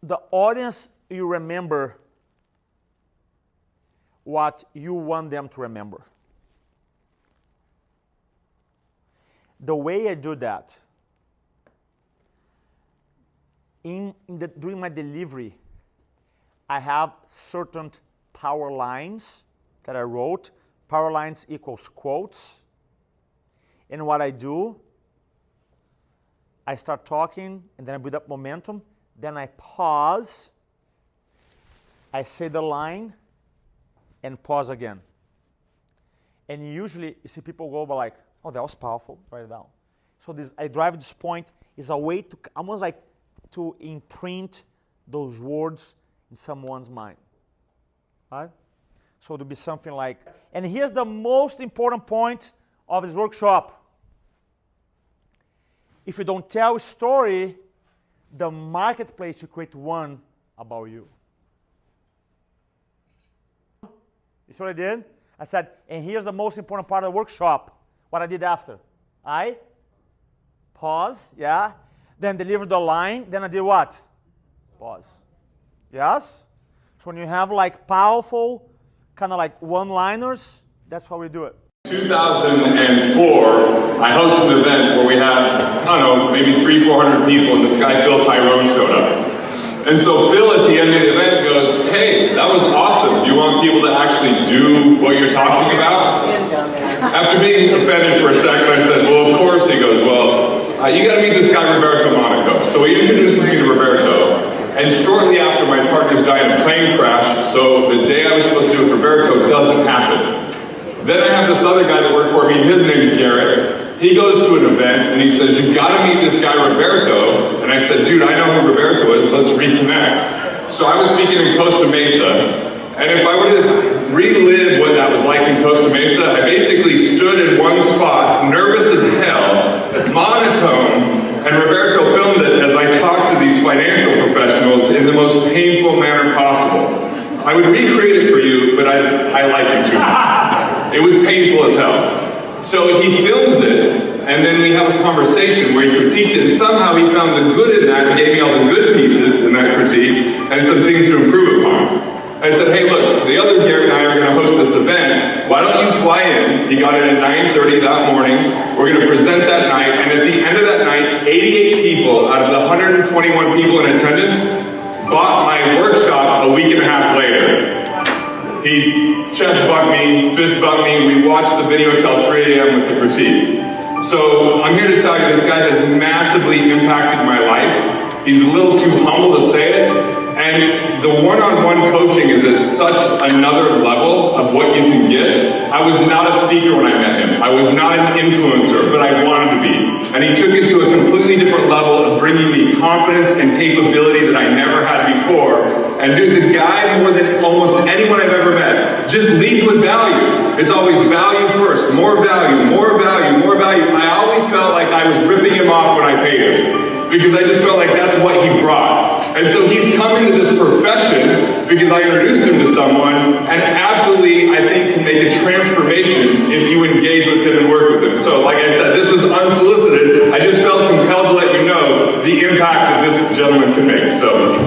the audience, you remember what you want them to remember. The way I do that, during my delivery, I have certain power lines that I wrote. Power lines equals quotes. And what I do, I start talking, and then I build up momentum. Then I pause. I say the line, and pause again. And usually, you see people go like, oh, that was powerful. Write it down. So I drive this point is a way to almost like to imprint those words in someone's mind. Right? So it'll be something like, and here's the most important point of this workshop. If you don't tell a story, the marketplace will create one about you. You see what I did? I said, and here's the most important part of the workshop. What I did after. I pause, yeah. Then deliver the line. Then I did what? Pause. Yes? So when you have like powerful, kind of like one-liners, that's how we do it. 2004, I hosted an event where we had, I don't know, maybe 300-400 people, and this guy, Phil Tyrone, showed up. And so Phil, at the end of the event, goes, hey, that was awesome. Do you want people to actually do what you're talking about? After being offended for a second, I said, well, of course. He goes, well, you got to meet this guy, Roberto Monaco. So he introduces me to Roberto. And shortly after, my partner's died in a plane crash, so the day I was supposed to do with Roberto doesn't happen. Then I have this other guy that worked for me, his name is Garrett. He goes to an event and he says, you've got to meet this guy Roberto. And I said, dude, I know who Roberto is, let's reconnect. So I was speaking in Costa Mesa, and if I were to relive what that was like in Costa Mesa, I basically stood in one spot, nervous as hell, monotone, and Roberto filmed it as I talked to these financial professionals in the most painful manner possible. I would recreate it for you, but I like it too much. It was painful as hell. So he films it, and then we have a conversation where he critiqued it, and somehow he found the good in that and gave me all the good pieces in that critique, and some things to improve upon. I said, hey look, the other Garrett and I are going to host this event. Why don't you fly in? He got in at 9:30 that morning. We're going to present that night, and at the end of that night, 88 people out of the 121 people in attendance bought my workshop a week and a half later. He chest bumped me, fist bumped me. We watched the video till 3 a.m. with the critique. So I'm here to tell you this guy has massively impacted my life. He's a little too humble to say it. And the one-on-one coaching is at such another level of what you can get. I was not a speaker when I met him. I was not an influencer, but I wanted to be. And he took it to a completely different level of bringing me confidence and capability that I never had before. And dude, the guy, more than almost anyone I've ever met, just leads with value. It's always value first, more value, more value, more value. I always felt like I was ripping him off when I paid him, because I just felt like that's what he brought. And so he's come into this profession because I introduced him to someone, and absolutely, I think, can make a transformation if you engage with him and work with him. So, like I said, this was unsolicited. I just felt compelled to let you know the impact that this gentleman can make. So.